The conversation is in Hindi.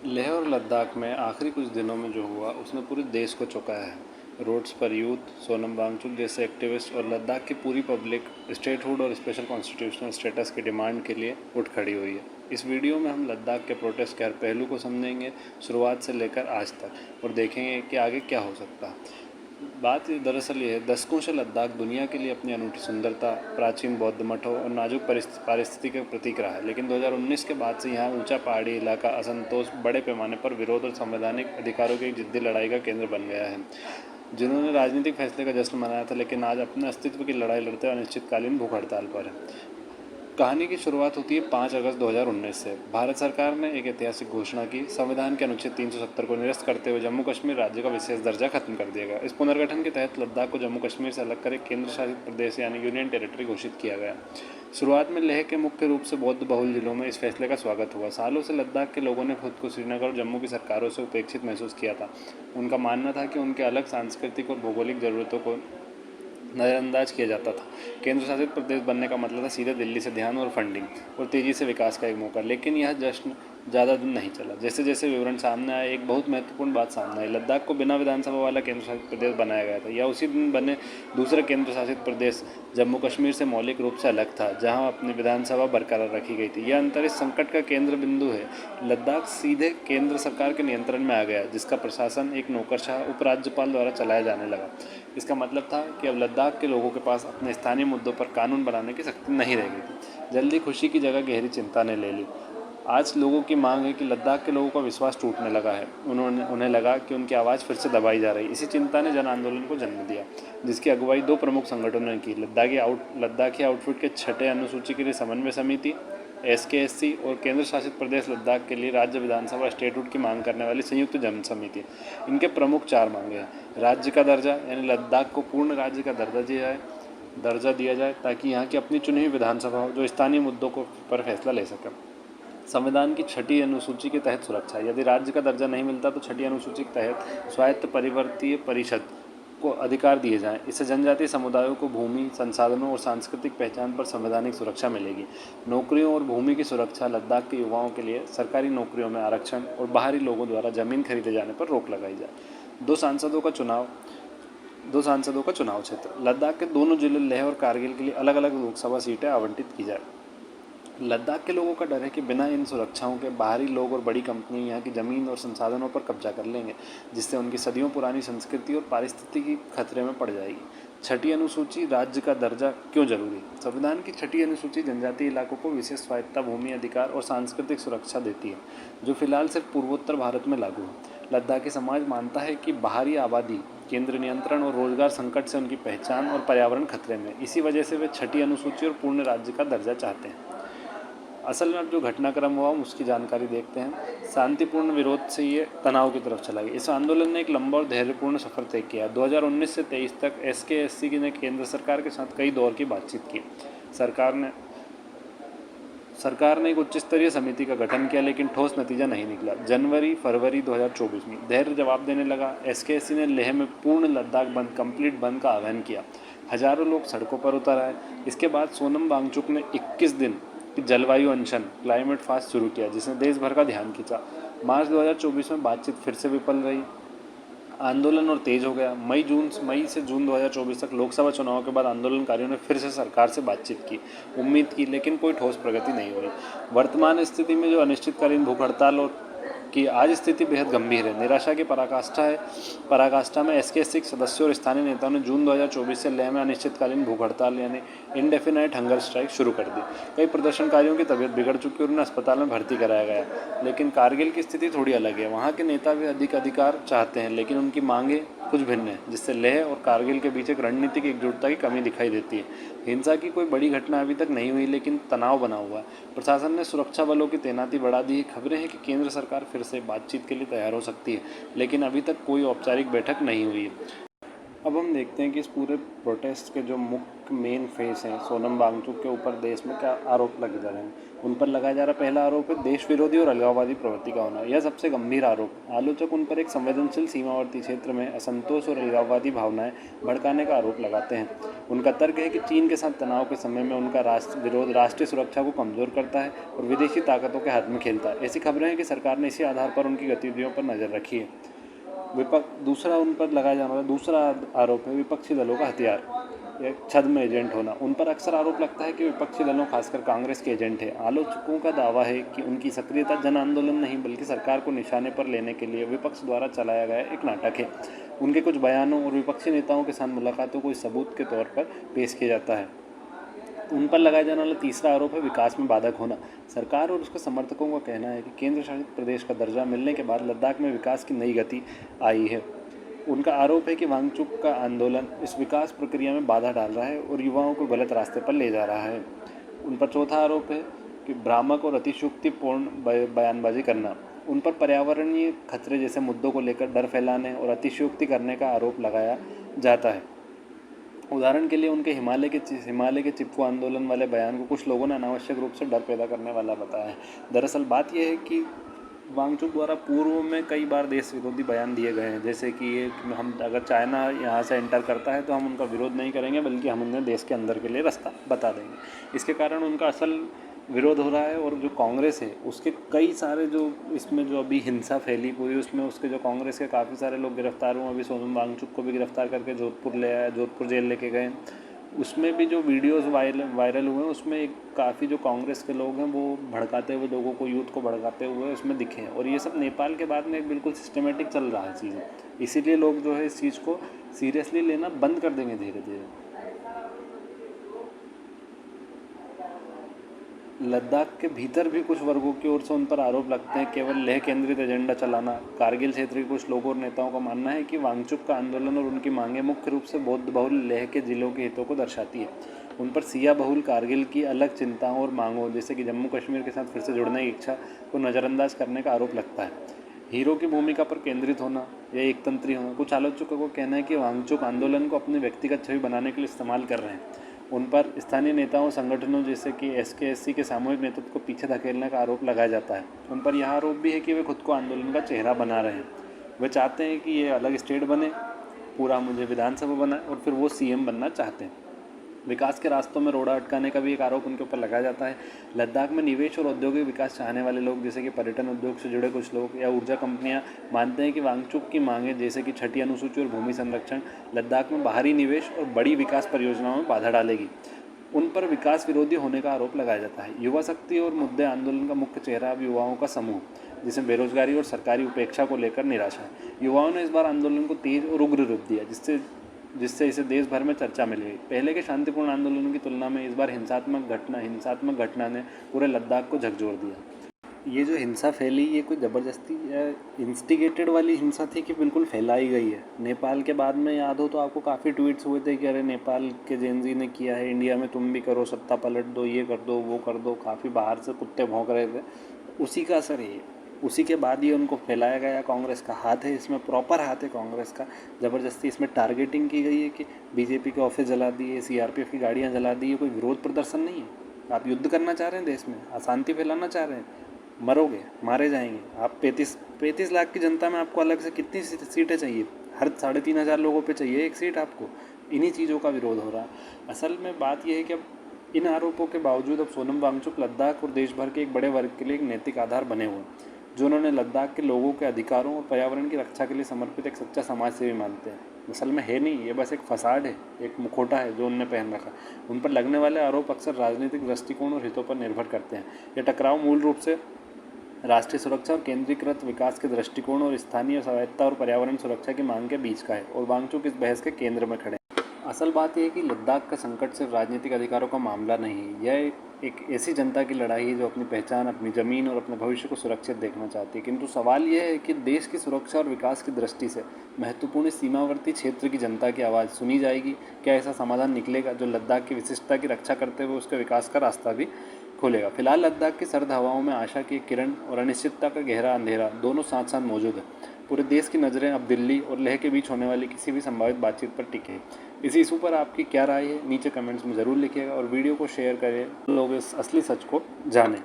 लेह और लद्दाख में आखिरी कुछ दिनों में जो हुआ उसने पूरे देश को चौंकाया है। रोड्स पर यूथ, सोनम वांगचुक जैसे एक्टिविस्ट और लद्दाख की पूरी पब्लिक स्टेटहुड और स्पेशल कॉन्स्टिट्यूशनल स्टेटस की डिमांड के लिए उठ खड़ी हुई है। इस वीडियो में हम लद्दाख के प्रोटेस्ट के हर पहलू को समझेंगे, शुरुआत से लेकर आज तक, और देखेंगे कि आगे क्या हो सकता है। बात दरअसल ये है, दशकों से लद्दाख दुनिया के लिए अपनी अनूठी सुंदरता, प्राचीन बौद्ध मठों और नाजुक पारिस्थितिकी का प्रतीक रहा है। लेकिन 2019 के बाद से यहाँ ऊंचा पहाड़ी इलाका असंतोष, बड़े पैमाने पर विरोध और संवैधानिक अधिकारों की एक जिद्दी लड़ाई का केंद्र बन गया है। जिन्होंने राजनीतिक फैसले का जश्न मनाया था, लेकिन आज अपने अस्तित्व की लड़ाई लड़ते हुए अनिश्चितकालीन भूख हड़ताल पर है। कहानी की शुरुआत होती है 5 अगस्त 2019 से। भारत सरकार ने एक ऐतिहासिक घोषणा की। संविधान के अनुच्छेद 370 को निरस्त करते हुए जम्मू कश्मीर राज्य का विशेष दर्जा खत्म कर दिया गया। इस पुनर्गठन के तहत लद्दाख को जम्मू कश्मीर से अलग कर एक केंद्र शासित प्रदेश यानी यूनियन टेरिटरी घोषित किया गया। शुरुआत में लेह के मुख्य रूप से बौद्ध बहुल जिलों में इस फैसले का स्वागत हुआ। सालों से लद्दाख के लोगों ने खुद को श्रीनगर और जम्मू की सरकारों से उपेक्षित महसूस किया था। उनका मानना था कि उनके अलग सांस्कृतिक और भौगोलिक ज़रूरतों को नज़रअंदाज किया जाता था। केंद्र शासित प्रदेश बनने का मतलब था सीधे दिल्ली से ध्यान और फंडिंग और तेज़ी से विकास का एक मौका। लेकिन यह जश्न ज़्यादा दिन नहीं चला। जैसे जैसे विवरण सामने आए, एक बहुत महत्वपूर्ण बात सामने आई। लद्दाख को बिना विधानसभा वाला केंद्र शासित प्रदेश बनाया गया था। यह उसी दिन बने दूसरे केंद्र शासित प्रदेश जम्मू कश्मीर से मौलिक रूप से अलग था, जहाँ अपनी विधानसभा बरकरार रखी गई थी। यह अंतर इस संकट का केंद्र बिंदु है। लद्दाख सीधे केंद्र सरकार के नियंत्रण में आ गया, जिसका प्रशासन एक नौकरशाह उपराज्यपाल द्वारा चलाया जाने लगा। इसका मतलब था कि अब लद्दाख के लोगों के पास अपने स्थानीय मुद्दों पर कानून बनाने की शक्ति नहीं रह गई थी। जल्दी खुशी की जगह गहरी चिंता ने ले ली। आज लोगों की मांग है कि लद्दाख के लोगों का विश्वास टूटने लगा है। उन्हें लगा कि उनकी आवाज़ फिर से दबाई जा रही। इसी चिंता ने जन आंदोलन को जन्म दिया, जिसकी अगुवाई 2 प्रमुख संगठनों ने की। लद्दाखी आउटफिट के छठे अनुसूची के लिए समन्वय समिति SKSC और केंद्र शासित प्रदेश लद्दाख के लिए राज्य विधानसभा स्टेटहुड की मांग करने वाली संयुक्त जन समिति। इनके प्रमुख 4 मांगे हैं। राज्य का दर्जा, यानी लद्दाख को पूर्ण राज्य का दर्जा दिया जाए ताकि यहाँ की अपनी चुनी हुई विधानसभा हो जो स्थानीय मुद्दों को पर फैसला ले सके। संविधान की छठी अनुसूची के तहत सुरक्षा, यदि राज्य का दर्जा नहीं मिलता तो छठी अनुसूची के तहत स्वायत्त परिवर्तीय परिषद को अधिकार दिए जाएं। इससे जनजातीय समुदायों को भूमि, संसाधनों और सांस्कृतिक पहचान पर संवैधानिक सुरक्षा मिलेगी। नौकरियों और भूमि की सुरक्षा, लद्दाख के युवाओं के लिए सरकारी नौकरियों में आरक्षण और बाहरी लोगों द्वारा जमीन खरीदे जाने पर रोक लगाई जाए। 2 सांसदों का चुनाव क्षेत्र, लद्दाख के दोनों जिले लेह और कारगिल के लिए अलग अलग लोकसभा सीटें आवंटित की जाए। लद्दाख के लोगों का डर है कि बिना इन सुरक्षाओं के बाहरी लोग और बड़ी कंपनियां यहाँ की ज़मीन और संसाधनों पर कब्जा कर लेंगे, जिससे उनकी सदियों पुरानी संस्कृति और पारिस्थितिकी खतरे में पड़ जाएगी। छठी अनुसूची, राज्य का दर्जा क्यों जरूरी? संविधान की छठी अनुसूची जनजातीय इलाकों को विशेष स्वायत्ता, भूमि अधिकार और सांस्कृतिक सुरक्षा देती है, जो फिलहाल सिर्फ पूर्वोत्तर भारत में लागू है। लद्दाखी समाज मानता है कि बाहरी आबादी, केंद्र नियंत्रण और रोजगार संकट से उनकी पहचान और पर्यावरण खतरे में। इसी वजह से वे छठी अनुसूची और पूर्ण राज्य का दर्जा चाहते हैं। असल में अब जो घटनाक्रम हुआ उसकी जानकारी देखते हैं। शांतिपूर्ण विरोध से ये तनाव की तरफ चला गया। इस आंदोलन ने एक लंबा और धैर्यपूर्ण सफर तय किया। 2019 से 23 तक SKSC ने केंद्र सरकार के साथ कई दौर की बातचीत की। सरकार ने एक उच्च स्तरीय समिति का गठन किया, लेकिन ठोस नतीजा नहीं निकला। जनवरी-फरवरी 2024 में धैर्य जवाब देने लगा। SKSC ने लेह में पूर्ण लद्दाख बंद, कंप्लीट बंद का आह्वान किया। हजारों लोग सड़कों पर उतर आए। इसके बाद सोनम वांगचुक ने 21 दिन की जलवायु अनशन, क्लाइमेट फास्ट शुरू किया, जिसने देश भर का ध्यान खींचा। मार्च 2024 में बातचीत फिर से विफल रही। आंदोलन और तेज हो गया। मई से जून 2024 तक लोकसभा चुनाव के बाद आंदोलनकारियों ने फिर से सरकार से बातचीत की, उम्मीद की, लेकिन कोई ठोस प्रगति नहीं हुई। वर्तमान स्थिति में जो अनिश्चितकालीन भूख हड़ताल और कि आज स्थिति बेहद गंभीर है। निराशा की पराकाष्ठा में SKSC सदस्यों और स्थानीय नेताओं ने जून 2024 से लेह में अनिश्चितकालीन भूख हड़ताल यानी इंडेफिनाइट हंगर स्ट्राइक शुरू कर दी। कई प्रदर्शनकारियों की तबीयत बिगड़ चुकी और उन्हें अस्पताल में भर्ती कराया गया। लेकिन कारगिल की स्थिति थोड़ी अलग है। वहाँ के नेता भी अधिक अधिकार चाहते हैं, लेकिन उनकी मांगें कुछ भिन्न है, जिससे लेह और कारगिल के बीच एक रणनीतिक एकजुटता की कमी दिखाई देती है। हिंसा की कोई बड़ी घटना अभी तक नहीं हुई, लेकिन तनाव बना हुआ है। प्रशासन ने सुरक्षा बलों की तैनाती बढ़ा दी है। खबरें हैं कि केंद्र सरकार फिर से बातचीत के लिए तैयार हो सकती है, लेकिन अभी तक कोई औपचारिक बैठक नहीं हुई है। अब हम देखते हैं कि इस पूरे प्रोटेस्ट के जो मुख्य मेन फेस हैं, सोनम वांगचुक के ऊपर देश में क्या आरोप लगे जा रहे हैं। उन पर लगाया जा रहा पहला आरोप है देश विरोधी और अलगाववादी प्रवृत्ति का होना। यह सबसे गंभीर आरोप है। आलोचक उन पर एक संवेदनशील सीमावर्ती क्षेत्र में असंतोष और अलगाववादी भावनाएं भड़काने का आरोप लगाते हैं। उनका तर्क है कि चीन के साथ तनाव के समय में उनका राष्ट्र विरोध राष्ट्रीय सुरक्षा को कमजोर करता है और विदेशी ताकतों के हाथ में खेलता है। ऐसी खबरें हैं कि सरकार ने इसी आधार पर उनकी गतिविधियों पर नजर रखी है। दूसरा उन पर लगाया जाने वाला दूसरा आरोप है विपक्षी दलों का हथियार या छद्म एजेंट होना। उन पर अक्सर आरोप लगता है कि विपक्षी दलों खासकर कांग्रेस के एजेंट हैं। आलोचकों का दावा है कि उनकी सक्रियता जन आंदोलन नहीं बल्कि सरकार को निशाने पर लेने के लिए विपक्ष द्वारा चलाया गया एक नाटक है। उनके कुछ बयानों और विपक्षी नेताओं के साथ मुलाकातों को इस सबूत के तौर पर पेश किया जाता है। उन पर लगाया जाने वाला तीसरा आरोप है विकास में बाधक होना। सरकार और उसके समर्थकों का कहना है कि केंद्र शासित प्रदेश का दर्जा मिलने के बाद लद्दाख में विकास की नई गति आई है। उनका आरोप है कि वांगचुक का आंदोलन इस विकास प्रक्रिया में बाधा डाल रहा है और युवाओं को गलत रास्ते पर ले जा रहा है। उन पर चौथा आरोप है कि भ्रामक और अतिशयोक्तिपूर्ण बयानबाजी करना। उन पर पर्यावरणीय खतरे जैसे मुद्दों को लेकर डर फैलाने और अतिशयोक्ति करने का आरोप लगाया जाता है। उदाहरण के लिए उनके हिमालय के चिपकू आंदोलन वाले बयान को कुछ लोगों ने अनावश्यक रूप से डर पैदा करने वाला बताया है। दरअसल बात यह है कि वांगचुक द्वारा पूर्व में कई बार देश विरोधी बयान दिए गए हैं, जैसे कि ये हम अगर चाइना यहाँ से एंटर करता है तो हम उनका विरोध नहीं करेंगे बल्कि हम उन्हें देश के अंदर के लिए रास्ता बता देंगे। इसके कारण उनका असल विरोध हो रहा है। और जो कांग्रेस है उसके कई सारे जो इसमें जो अभी हिंसा फैली पूरी उसमें उसके जो कांग्रेस के काफ़ी सारे लोग गिरफ्तार हुए। अभी सोनम वांगचुक को भी गिरफ्तार करके जोधपुर ले आया, जोधपुर जेल लेके गए। उसमें भी जो वीडियोस वायरल हुए हैं उसमें एक काफ़ी जो कांग्रेस के लोग हैं वो भड़काते हुए लोगों को यूथ को भड़काते हुए उसमें दिखे हैं। और ये सब नेपाल के बाद में एक बिल्कुल सिस्टमेटिक चल रहा है चीज़ें। इसीलिए लोग जो है इस चीज़ को सीरियसली लेना बंद कर देंगे धीरे धीरे। लद्दाख के भीतर भी कुछ वर्गों की ओर से उन पर आरोप लगते हैं केवल लेह केंद्रित एजेंडा चलाना। कारगिल क्षेत्र के कुछ लोगों और नेताओं का मानना है कि वांगचुक का आंदोलन और उनकी मांगें मुख्य रूप से बौद्ध बहुल लेह के जिलों के हितों को दर्शाती है। उन पर सिया बहुल कारगिल की अलग चिंताओं और मांगों जैसे कि जम्मू कश्मीर के साथ फिर से जुड़ने की इच्छा को नज़रअंदाज करने का आरोप लगता है। हीरो की भूमिका पर केंद्रित होना या एकतंत्री होना। कुछ आलोचकों को कहना है कि वांगचुक आंदोलन को अपनी व्यक्तिगत छवि बनाने के लिए इस्तेमाल कर रहे हैं। उन पर स्थानीय नेताओं संगठनों जैसे कि SKSC के सामूहिक नेतृत्व को पीछे धकेलने का आरोप लगाया जाता है। उन पर यह आरोप भी है कि वे खुद को आंदोलन का चेहरा बना रहे हैं। वे चाहते हैं कि ये अलग स्टेट बने, पूरा मुझे विधानसभा बनाए और फिर वो CM बनना चाहते हैं। विकास के रास्तों में रोड़ा अटकाने का भी एक आरोप उनके ऊपर लगाया जाता है। लद्दाख में निवेश और औद्योगिक विकास चाहने वाले लोग जैसे कि पर्यटन उद्योग से जुड़े कुछ लोग या ऊर्जा कंपनियां मानते हैं कि वांगचुक की मांगें जैसे कि छठी अनुसूची और भूमि संरक्षण लद्दाख में बाहरी निवेश और बड़ी विकास परियोजनाओं में बाधा डालेगी। उन पर विकास विरोधी होने का आरोप लगाया जाता है। युवा शक्ति और मुद्दे आंदोलन का मुख्य चेहरा अब युवाओं का समूह जिसमें बेरोजगारी और सरकारी उपेक्षा को लेकर निराशा है। युवाओं ने इस बार आंदोलन को तेज और उग्र रूप दिया जिससे इसे देश भर में चर्चा मिल गई। पहले के शांतिपूर्ण आंदोलनों की तुलना में इस बार हिंसात्मक घटना ने पूरे लद्दाख को झकझोर दिया। ये जो हिंसा फैली ये कोई ज़बरदस्ती या इंस्टिगेटेड वाली हिंसा थी कि बिल्कुल फैलाई गई है। नेपाल के बाद में याद हो तो आपको काफ़ी ट्वीट्स हुए थे कि अरे नेपाल के जेनजी ने किया है, इंडिया में तुम भी करो, सत्ता पलट दो, ये कर दो, वो कर दो। काफ़ी बाहर से कुत्ते भौंक रहे थे, उसी का असर है। उसी के बाद ये उनको फैलाया गया। कांग्रेस का हाथ है इसमें, प्रॉपर हाथ है कांग्रेस का। ज़बरदस्ती इसमें टारगेटिंग की गई है कि बीजेपी के ऑफिस जला दिए, CRPF की गाड़ियाँ जला दी। ये कोई विरोध प्रदर्शन नहीं है। आप युद्ध करना चाह रहे हैं, देश में अशांति फैलाना चाह रहे हैं, मरोगे, मारे जाएंगे। आप 35 लाख की जनता में आपको अलग से कितनी सीटें चाहिए? हर 3,500 लोगों पे चाहिए एक सीट आपको। इन्हीं चीज़ों का विरोध हो रहा है। असल में बात यह है कि अब इन आरोपों के बावजूद अब सोनम वांगचुक लद्दाख और देश भर के एक बड़े वर्ग के लिए एक नैतिक आधार बने हुए हैं, जो उन्होंने लद्दाख के लोगों के अधिकारों और पर्यावरण की रक्षा के लिए समर्पित एक सच्चा समाज सेवी मानते हैं। असल में है नहीं, ये बस एक फसाड है, एक मुखौटा है जो उनने पहन रखा। उन पर लगने वाले आरोप अक्सर राजनीतिक दृष्टिकोण और हितों पर निर्भर करते हैं। ये टकराव मूल रूप से राष्ट्रीय सुरक्षा और केंद्रीकृत विकास के दृष्टिकोण और स्थानीय स्वायत्तता और पर्यावरण सुरक्षा की मांग के बीच का है, और वांगचुक इस बहस के केंद्र में खड़े हैं। असल बात यह है कि लद्दाख का संकट सिर्फ राजनीतिक अधिकारों का मामला नहीं है। यह एक ऐसी जनता की लड़ाई है जो अपनी पहचान, अपनी ज़मीन और अपने भविष्य को सुरक्षित देखना चाहती है। किंतु सवाल यह है कि देश की सुरक्षा और विकास की दृष्टि से महत्वपूर्ण सीमावर्ती क्षेत्र की जनता की आवाज़ सुनी जाएगी? क्या ऐसा समाधान निकलेगा जो लद्दाख की विशिष्टता की रक्षा करते हुए उसके विकास का रास्ता भी खोलेगा? फिलहाल लद्दाख की सर्द हवाओं में आशा की किरण और अनिश्चितता का गहरा अंधेरा दोनों साथ साथ मौजूद है। पूरे देश की नज़रें अब दिल्ली और लेह के बीच होने वाली किसी भी संभावित बातचीत पर टिके। इस इशू पर आपकी क्या राय है नीचे कमेंट्स में ज़रूर लिखिएगा और वीडियो को शेयर करें, लोग इस असली सच को जानें।